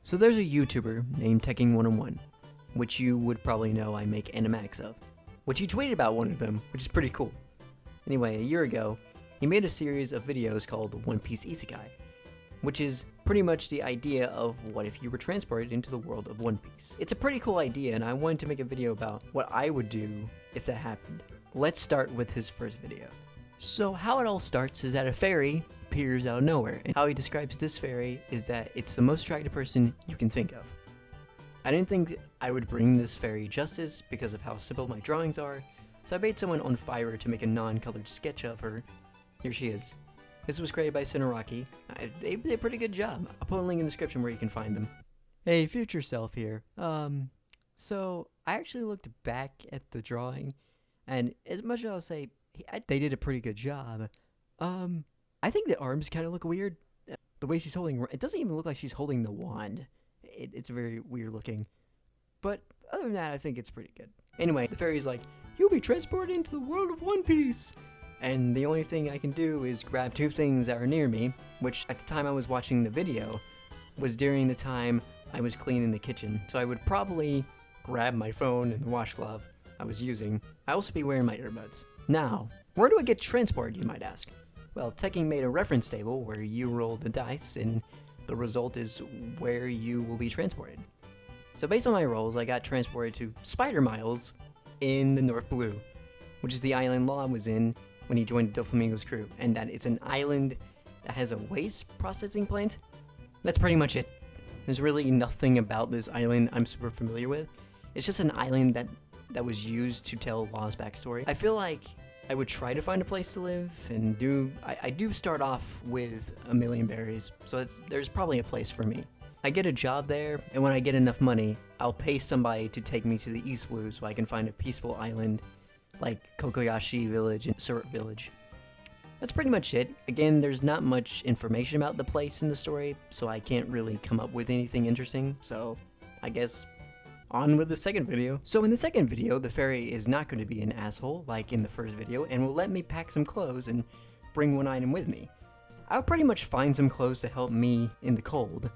So there's a YouTuber named Tekking101, which you would probably know I make animatics of, which he tweeted about one of them, which is pretty cool. Anyway, a year ago, he made a series of videos called One Piece Isekai, which is pretty much the idea of what if you were transported into the world of One Piece. It's a pretty cool idea, and I wanted to make a video about what I would do if that happened. Let's start with his first video. So how it all starts is that a fairy appears out of nowhere, and how he describes this fairy is that it's the most attractive person you can think of. I didn't think I would bring this fairy justice because of how simple my drawings are, so I made someone on Fiverr to make a non-colored sketch of her. Here she is. This was created by Sonoraki. They did a pretty good job. I'll put a link in the description where you can find them. Hey, future self here. So I actually looked back at the drawing, and as much as I'll say they did a pretty good job, I think the arms kind of look weird. The way she's holding it doesn't even look like she's holding the wand. It's very weird looking. But other than that, I think it's pretty good. Anyway, the fairy's like, you'll be transported into the world of One Piece. And the only thing I can do is grab two things that are near me, which at the time I was watching the video was during the time I was cleaning the kitchen. So I would probably grab my phone and the washcloth I was using. I also be wearing my earbuds. Now, where do I get transported, you might ask? Well, Tekking made a reference table where you roll the dice and the result is where you will be transported. So based on my rolls, I got transported to Spider Miles in the North Blue, which is the island Law was in when he joined Doflamingo's crew, and that it's an island that has a waste processing plant. That's pretty much it. There's really nothing about this island I'm super familiar with. It's just an island that was used to tell Law's backstory. I feel like I would try to find a place to live, and I do start off with 1,000,000 berries, so there's probably a place for me. I get a job there, and when I get enough money, I'll pay somebody to take me to the East Blue so I can find a peaceful island like Kokoyashi Village and Syrup Village. That's pretty much it. Again, there's not much information about the place in the story, so I can't really come up with anything interesting, so I guess on with the second video. So in the second video, the fairy is not going to be an asshole like in the first video and will let me pack some clothes and bring one item with me. I would pretty much find some clothes to help me in the cold,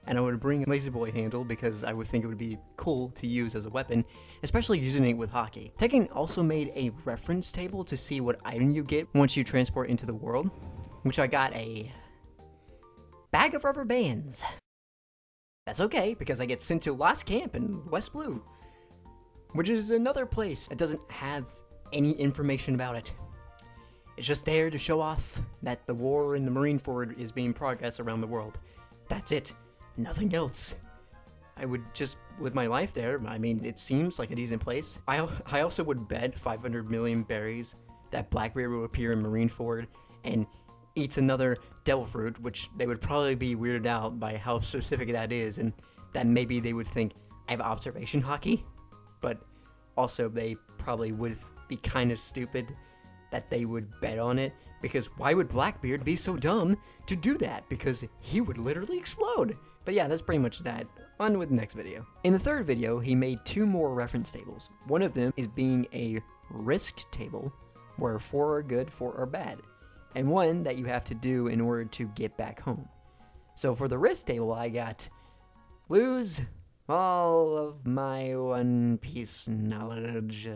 and I would bring a Lazy Boy handle because I would think it would be cool to use as a weapon, especially using it with hockey. Tekking also made a reference table to see what item you get once you transport into the world, which I got a bag of rubber bands. That's okay, because I get sent to Lost Camp in West Blue, which is another place that doesn't have any information about it. It's just there to show off that the war in the Marineford is being progressed around the world. That's it. Nothing else. I would just live my life there. I mean, it seems like a decent place. I also would bet 500 million berries that Blackbeard will appear in Marineford and eats another devil fruit, which they would probably be weirded out by how specific that is, and that maybe they would think I have observation hockey, but also they probably would be kind of stupid that they would bet on it, because why would Blackbeard be so dumb to do that? Because he would literally explode. But yeah, that's pretty much that. On with the next video. In the third video, he made two more reference tables. One of them is being a risk table, where 4 are good, 4 are bad, and one that you have to do in order to get back home. So for the risk table, I got lose all of my One Piece knowledge.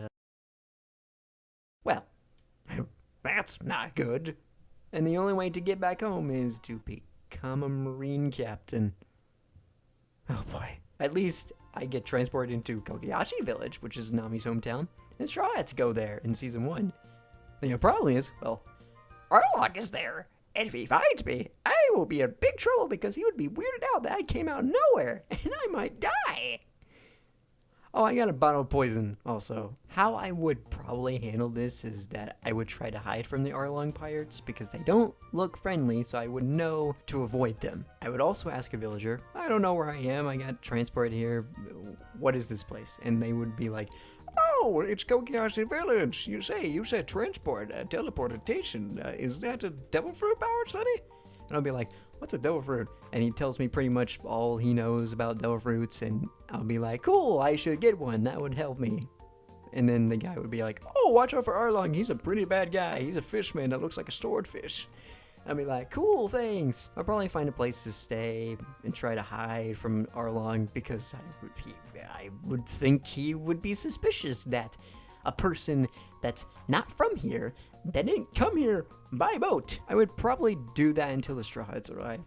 Well, that's not good. And the only way to get back home is to become a Marine captain. Oh boy. At least I get transported into Kokoyashi Village, which is Nami's hometown, and Straw had to go there in Season 1. The problem is, well, Arlong is there, and if he finds me, I will be in big trouble because he would be weirded out that I came out of nowhere, and I might die. Oh, I got a bottle of poison also. How I would probably handle this is that I would try to hide from the Arlong pirates because they don't look friendly, so I would know to avoid them. I would also ask a villager, I don't know where I am, I got transported here, what is this place? And they would be like, oh, it's Kokoyashi Village. You said transport, teleportation. Is that a devil fruit powered, Sonny? And I'll be like, what's a devil fruit? And he tells me pretty much all he knows about devil fruits, and I'll be like, cool, I should get one. That would help me. And then the guy would be like, oh, watch out for Arlong. He's a pretty bad guy. He's a fishman that looks like a swordfish. I'd be like, cool, thanks. I'll probably find a place to stay and try to hide from Arlong because I would think he would be suspicious that a person that's not from here, that didn't come here by boat. I would probably do that until the Straw Hats arrive.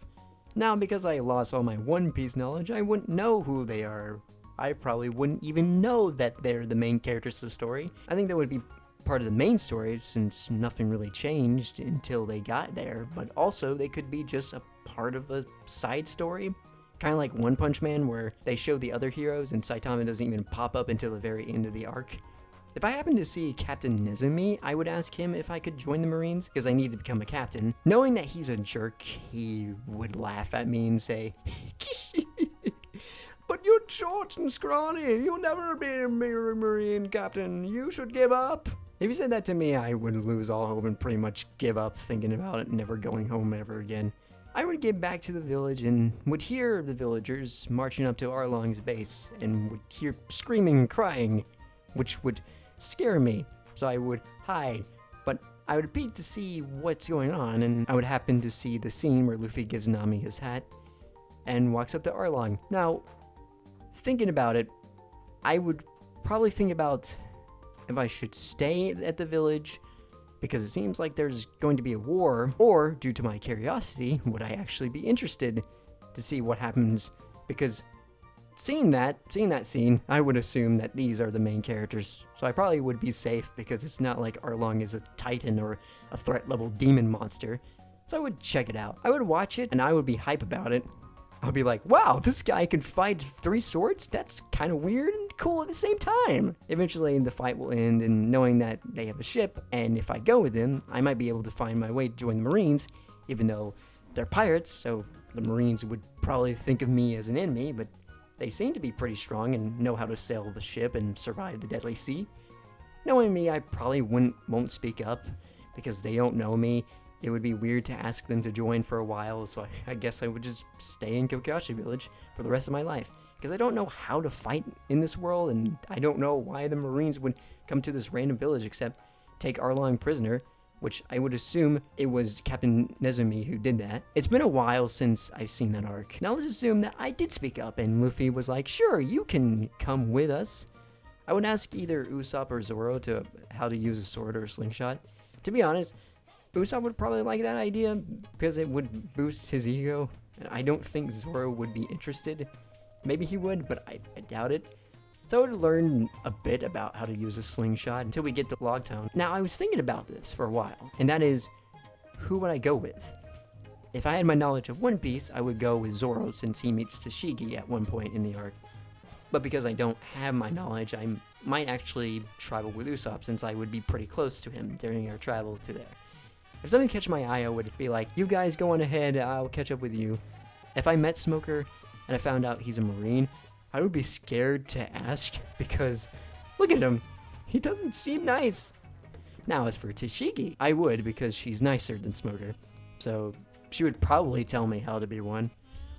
Now, because I lost all my One Piece knowledge, I wouldn't know who they are. I probably wouldn't even know that they're the main characters of the story. I think that would be part of the main story since nothing really changed until they got there, but also they could be just a part of a side story, kind of like One Punch Man where they show the other heroes and Saitama doesn't even pop up until the very end of the arc. If I happened to see Captain Nezumi, I would ask him if I could join the Marines because I need to become a captain. Knowing that he's a jerk, he would laugh at me and say, "But you're short and scrawny, you'll never be a Marine captain, you should give up." If he said that to me, I would lose all hope and pretty much give up thinking about it, never going home ever again. I would get back to the village and would hear the villagers marching up to Arlong's base and would hear screaming and crying, which would scare me, so I would hide. But I would peek to see what's going on, and I would happen to see the scene where Luffy gives Nami his hat and walks up to Arlong. Now, thinking about it, I would probably think about if I should stay at the village because it seems like there's going to be a war, or due to my curiosity, would I actually be interested to see what happens? Because seeing that scene, I would assume that these are the main characters, so I probably would be safe because it's not like Arlong is a titan or a threat level demon monster, so I would check it out. I would watch it and I would be hype about it. I'll be like, wow, this guy can fight 3 swords? That's kind of weird and cool at the same time. Eventually, the fight will end, and knowing that they have a ship, and if I go with them, I might be able to find my way to join the Marines, even though they're pirates, so the Marines would probably think of me as an enemy, but they seem to be pretty strong and know how to sail the ship and survive the Deadly Sea. Knowing me, I probably won't speak up, because they don't know me. It would be weird to ask them to join for a while, so I guess I would just stay in Kakashi Village for the rest of my life. Because I don't know how to fight in this world, and I don't know why the Marines would come to this random village except take Arlong prisoner, which I would assume it was Captain Nezumi who did that. It's been a while since I've seen that arc. Now let's assume that I did speak up, and Luffy was like, sure, you can come with us. I would ask either Usopp or Zoro how to use a sword or a slingshot. To be honest, Usopp would probably like that idea because it would boost his ego. I don't think Zoro would be interested. Maybe he would, but I doubt it. So I would learn a bit about how to use a slingshot until we get to Logtown. Now, I was thinking about this for a while, and that is, who would I go with? If I had my knowledge of One Piece, I would go with Zoro since he meets Tashigi at one point in the arc. But because I don't have my knowledge, I might actually travel with Usopp since I would be pretty close to him during our travel to there. If something catch my eye, I would be like, you guys go on ahead, I'll catch up with you. If I met Smoker and I found out he's a Marine, I would be scared to ask because look at him. He doesn't seem nice. Now, as for Tashigi, I would because she's nicer than Smoker. So she would probably tell me how to be one,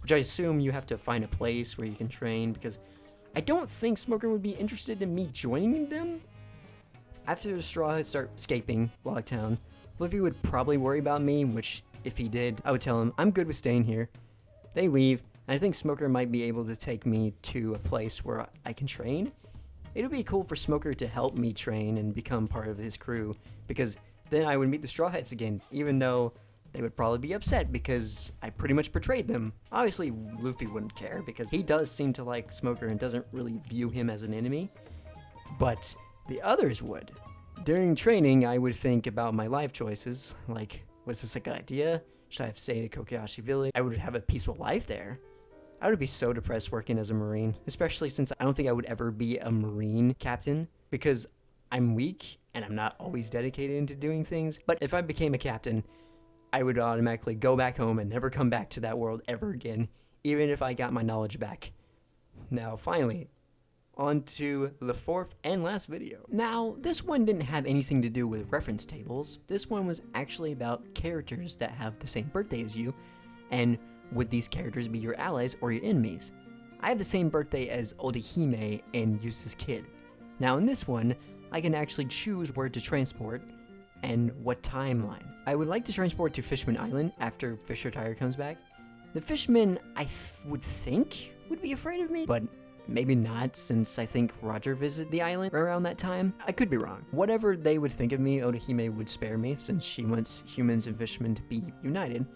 which I assume you have to find a place where you can train because I don't think Smoker would be interested in me joining them. After the Straw Hats start escaping Logtown, Luffy would probably worry about me, which, if he did, I would tell him, I'm good with staying here. They leave, and I think Smoker might be able to take me to a place where I can train. It would be cool for Smoker to help me train and become part of his crew, because then I would meet the Straw Hats again, even though they would probably be upset because I pretty much betrayed them. Obviously, Luffy wouldn't care, because he does seem to like Smoker and doesn't really view him as an enemy, but the others would. During training, I would think about my life choices, like, was this a good idea? Should I have stayed at Kakashi Village? I would have a peaceful life there. I would be so depressed working as a Marine, especially since I don't think I would ever be a Marine captain, because I'm weak and I'm not always dedicated into doing things. But if I became a captain, I would automatically go back home and never come back to that world ever again, even if I got my knowledge back. Now, finally, on to the 4th and last video. Now, this one didn't have anything to do with reference tables. This one was actually about characters that have the same birthday as you, and would these characters be your allies or your enemies? I have the same birthday as Orihime and Eustace Kid. Now, in this one, I can actually choose where to transport, and what timeline. I would like to transport to Fishman Island after Fisher Tiger comes back. The fishmen, would think, would be afraid of me, but maybe not, since I think Roger visited the island around that time. I could be wrong. Whatever they would think of me, Odahime would spare me, since she wants humans and fishmen to be united.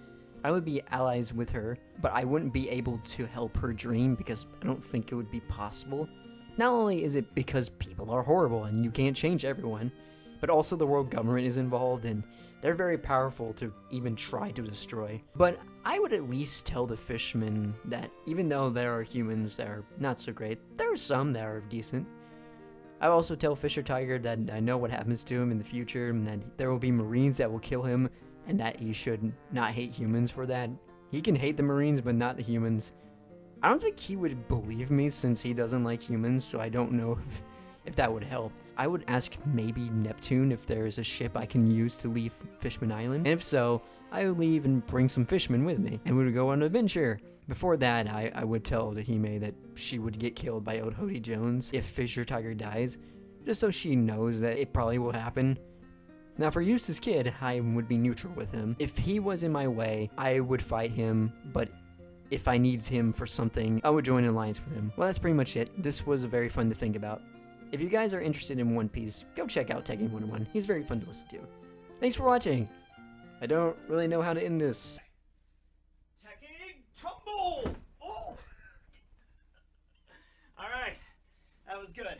I would be allies with her, but I wouldn't be able to help her dream because I don't think it would be possible. Not only is it because people are horrible and you can't change everyone, but also the world government is involved and they're very powerful to even try to destroy. But I would at least tell the fishmen that even though there are humans that are not so great, there are some that are decent. I would also tell Fisher Tiger that I know what happens to him in the future and that there will be Marines that will kill him and that he should not hate humans for that. He can hate the Marines but not the humans. I don't think he would believe me since he doesn't like humans, so I don't know if that would help. I would ask maybe Neptune if there is a ship I can use to leave Fishman Island, and if so, I would leave and bring some fishmen with me, and we would go on an adventure. Before that, I would tell Odahime that she would get killed by Odahody Jones if Fisher Tiger dies, just so she knows that it probably will happen. Now for Eustace Kid, I would be neutral with him. If he was in my way, I would fight him, but if I needed him for something, I would join an alliance with him. Well, that's pretty much it. This was very fun to think about. If you guys are interested in One Piece, go check out Tekken 101. He's very fun to listen to. Thanks for watching. I don't really know how to end this. Tekken tumble! Oh! Alright, that was good.